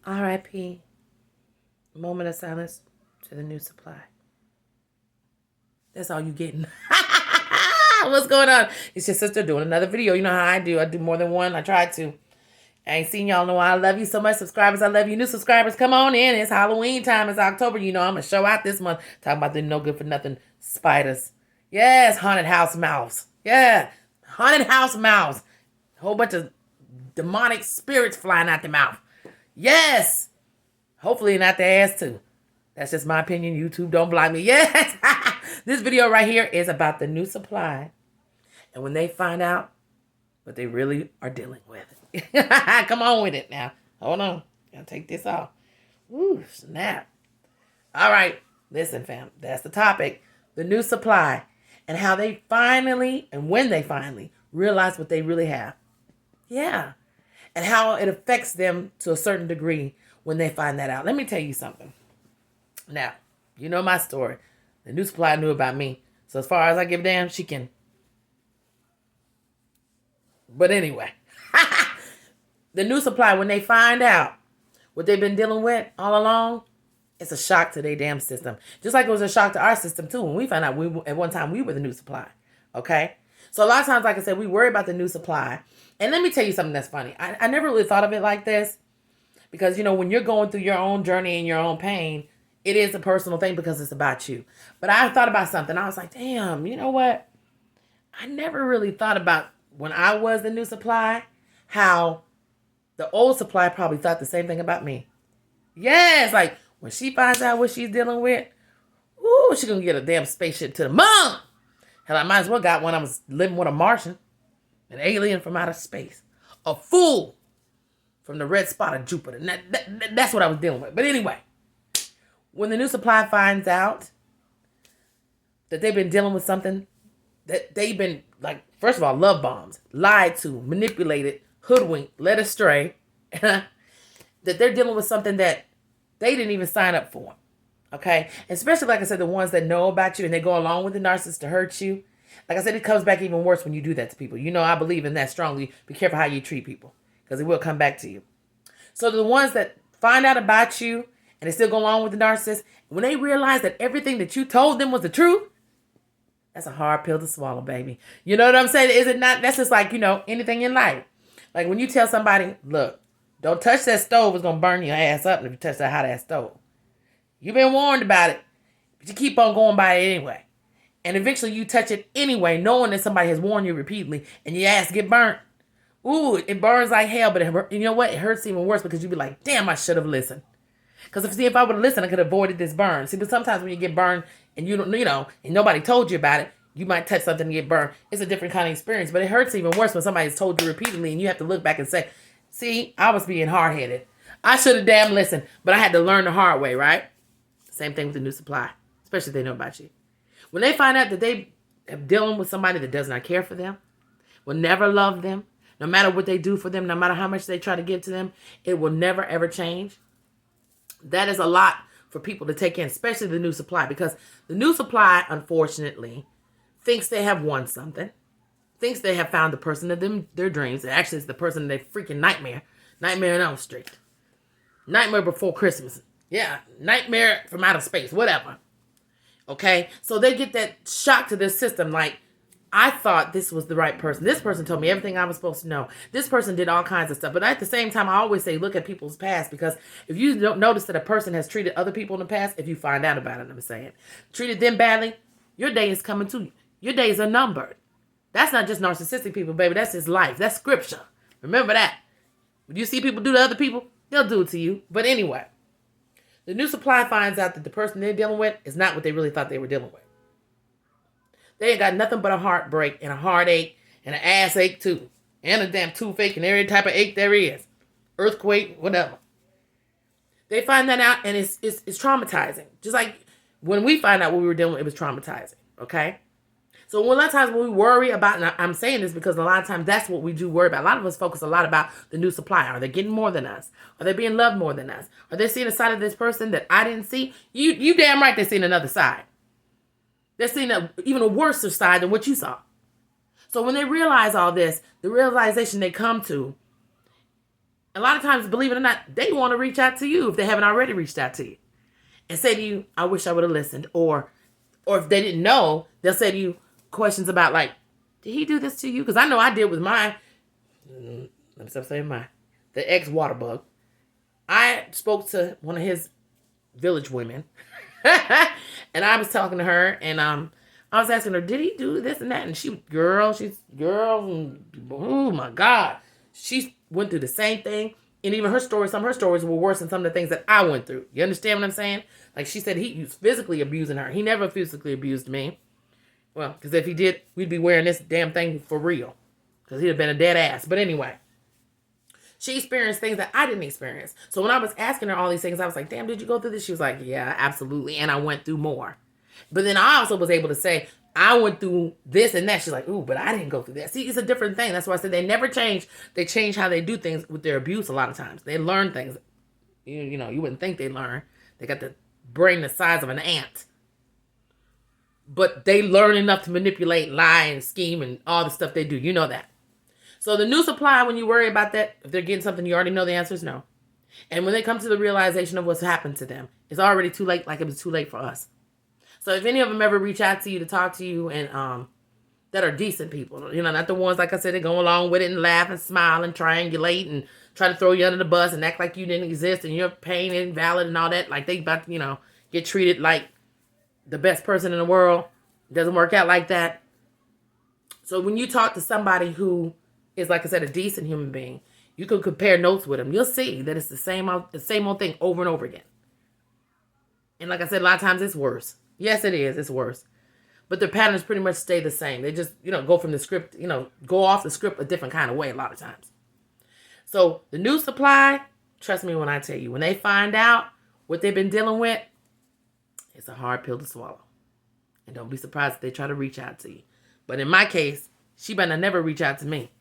R.I.P. Moment of silence to the new supply. That's all you getting. What's going on? It's your sister doing another video. You know how I do. I do more than one. I try to. I ain't seen y'all in a while. I love you so much. Subscribers, I love you. New subscribers, come on in. It's Halloween time. It's October. You know I'm going to show out this month. Talking about the no good for nothing spiders. Yes, haunted house mouse. Yeah, haunted house mouse. A whole bunch of demonic spirits flying out the mouth. Yes. Hopefully not the ass too. That's just my opinion. YouTube, don't blind me. Yes. This video right here is about the new supply. And when they find out what they really are dealing with. Come on with it now. Hold on. Gotta take this off. Ooh, snap. All right. Listen, fam. That's the topic. The new supply. And how they finally, and when they finally, realize what they really have. Yeah. And how it affects them to a certain degree when they find that out. Let me tell you something. Now, you know my story. The new supply knew about me. So as far as I give a damn, she can. But anyway. The new supply, when they find out what they've been dealing with all along, it's a shock to their damn system. Just like it was a shock to our system too when we found out at one time we were the new supply. Okay? So a lot of times, like I said, we worry about the new supply. And let me tell you something that's funny. I never really thought of it like this. Because, you know, when you're going through your own journey and your own pain, it is a personal thing because it's about you. But I thought about something. I was like, damn, you know what? I never really thought about when I was the new supply, how the old supply probably thought the same thing about me. Yes, like when she finds out what she's dealing with, ooh, she's going to get a damn spaceship to the moon. Hell, I might as well got one. I was living with a Martian, an alien from outer space, a fool from the red spot of Jupiter. That's what I was dealing with. But anyway, when the new supply finds out that they've been dealing with something that they've been, like, first of all, love bombs, lied to, manipulated, hoodwinked, led astray, that they're dealing with something that they didn't even sign up for. Okay? Especially, like I said, the ones that know about you and they go along with the narcissist to hurt you. Like I said, it comes back even worse when you do that to people. You know, I believe in that strongly. Be careful how you treat people because it will come back to you. So the ones that find out about you and they still go along with the narcissist, when they realize that everything that you told them was the truth, that's a hard pill to swallow, baby. You know what I'm saying? Is it not? That's just like, you know, anything in life. Like when you tell somebody, look, don't touch that stove. It's going to burn your ass up if you touch that hot ass stove. You've been warned about it, but you keep on going by it anyway. And eventually you touch it anyway, knowing that somebody has warned you repeatedly, and your ass get burnt. Ooh, it burns like hell, but you know what? It hurts even worse because you be like, damn, I should have listened. Because if I would have listened, I could have avoided this burn. See, but sometimes when you get burned and you don't, you know, and nobody told you about it, you might touch something and get burned. It's a different kind of experience, but it hurts even worse when somebody's told you repeatedly and you have to look back and say, see, I was being hard-headed. I should have damn listened, but I had to learn the hard way, right? Same thing with the new supply, especially if they know about you. When they find out that they are dealing with somebody that does not care for them, will never love them, no matter what they do for them, no matter how much they try to give to them, it will never, ever change. That is a lot for people to take in, especially the new supply, because the new supply, unfortunately, thinks they have won something, thinks they have found the person of their dreams. Actually, it's the person they freaking nightmare. Nightmare on Elm Street. Nightmare Before Christmas. Yeah, nightmare from outer space, whatever. Okay? So they get that shock to their system, like, I thought this was the right person. This person told me everything I was supposed to know. This person did all kinds of stuff. But at the same time, I always say, look at people's past. Because if you don't notice that a person has treated other people in the past, if you find out about it, I'm saying, treated them badly, your day is coming to you. Your days are numbered. That's not just narcissistic people, baby. That's his life. That's scripture. Remember that. When you see people do to other people, they'll do it to you. But anyway, the new supply finds out that the person they're dealing with is not what they really thought they were dealing with. They ain't got nothing but a heartbreak and a heartache and an ass ache too. And a damn toothache and every type of ache there is. Earthquake, whatever. They find that out and it's traumatizing. Just like when we find out what we were dealing with, it was traumatizing. Okay? So a lot of times when we worry about, and I'm saying this because a lot of times that's what we do worry about. A lot of us focus a lot about the new supply. Are they getting more than us? Are they being loved more than us? Are they seeing a side of this person that I didn't see? You damn right they're seeing another side. They're seeing even a worse side than what you saw. So when they realize all this, the realization they come to A lot of times, believe it or not, they want to reach out to you if they haven't already reached out to you and say to you, I wish I would have listened. Or if they didn't know, they'll say to you questions about like, did he do this to you? Because I know I did with my, let me stop saying my, the ex-water bug. I spoke to one of his village women and I was talking to her and I was asking her, did he do this and that? And she's girl, oh my God. She went through the same thing. And even her story, some of her stories were worse than some of the things that I went through. You understand what I'm saying? Like she said, he was physically abusing her. He never physically abused me. Well, because if he did, we'd be wearing this damn thing for real. Because he'd have been a dead ass. But anyway, she experienced things that I didn't experience. So when I was asking her all these things, I was like, damn, did you go through this? She was like, yeah, absolutely. And I went through more. But then I also was able to say, I went through this and that. She's like, ooh, but I didn't go through that. See, it's a different thing. That's why I said they never change. They change how they do things with their abuse a lot of times. They learn things. You know, you wouldn't think they learn. They got the brain the size of an ant. But they learn enough to manipulate, lie, and scheme, and all the stuff they do. You know that. So the new supply, when you worry about that, if they're getting something, you already know the answer is no. And when they come to the realization of what's happened to them, it's already too late, like it was too late for us. So if any of them ever reach out to you to talk to you and that are decent people, you know, not the ones, like I said, that go along with it and laugh and smile and triangulate and try to throw you under the bus and act like you didn't exist and your pain isn't valid and all that. Like they about to, you know, get treated like the best person in the world. It doesn't work out like that. So when you talk to somebody who is, like I said, a decent human being, you can compare notes with them. You'll see that it's the same old thing over and over again. And like I said, a lot of times it's worse. Yes, it is. It's worse. But the patterns pretty much stay the same. They just, you know, go from the script, you know, go off the script a different kind of way a lot of times. So the new supply, trust me when I tell you, when they find out what they've been dealing with, it's a hard pill to swallow. And don't be surprised if they try to reach out to you. But in my case, she better never reach out to me.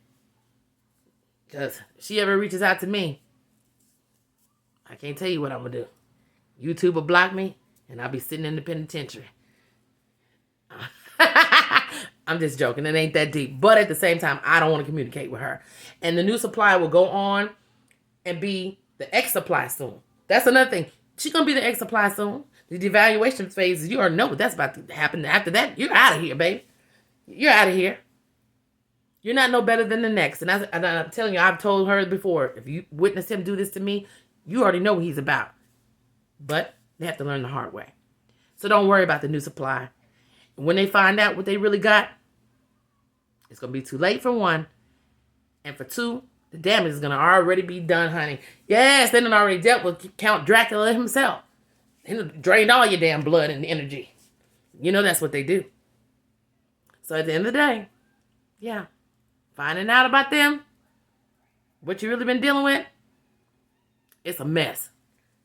Because if she ever reaches out to me, I can't tell you what I'm going to do. YouTube will block me, and I'll be sitting in the penitentiary. I'm just joking. It ain't that deep. But at the same time, I don't want to communicate with her. And the new supply will go on and be the X supply soon. That's another thing. She's going to be the X supply soon. The devaluation phase, you already know what that's about to happen. After that, you're out of here, baby. You're out of here. You're not no better than the next. And I'm telling you, I've told her before, if you witness him do this to me, you already know what he's about. But they have to learn the hard way. So don't worry about the new supply. When they find out what they really got, it's going to be too late for one. And for two, the damage is going to already be done, honey. Yes, they done already dealt with Count Dracula himself. They drained all your damn blood and energy. You know that's what they do. So at the end of the day, yeah, finding out about them, what you really been dealing with, it's a mess.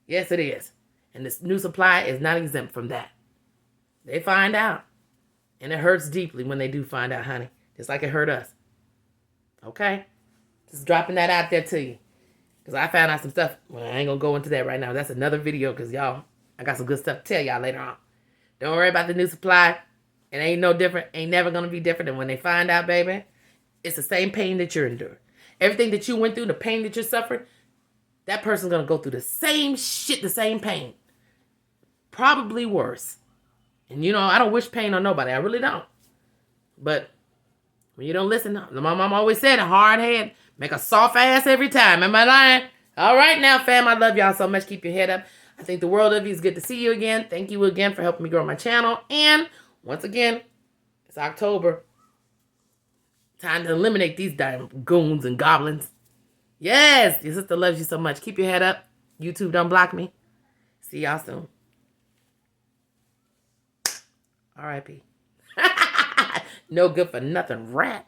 Yes, it is. And this new supply is not exempt from that. They find out. And it hurts deeply when they do find out, honey. Just like it hurt us. Okay? Just dropping that out there to you. Because I found out some stuff. Well, I ain't going to go into that right now. That's another video because y'all, I got some good stuff to tell y'all later on. Don't worry about the new supply. It ain't no different. Ain't never going to be different. And when they find out, baby, it's the same pain that you're enduring. Everything that you went through, the pain that you're suffering, that person's going to go through the same shit, the same pain. Probably worse. And you know, I don't wish pain on nobody. I really don't. But when you don't listen, my mom always said, a hard head make a soft ass every time. Am I lying? All right now, fam. I love y'all so much. Keep your head up. I think the world of you. It's good to see you again. Thank you again for helping me grow my channel. And once again, it's October. Time to eliminate these damn goons and goblins. Yes, your sister loves you so much. Keep your head up. YouTube, don't block me. See y'all soon. R.I.P. No good for nothing rat.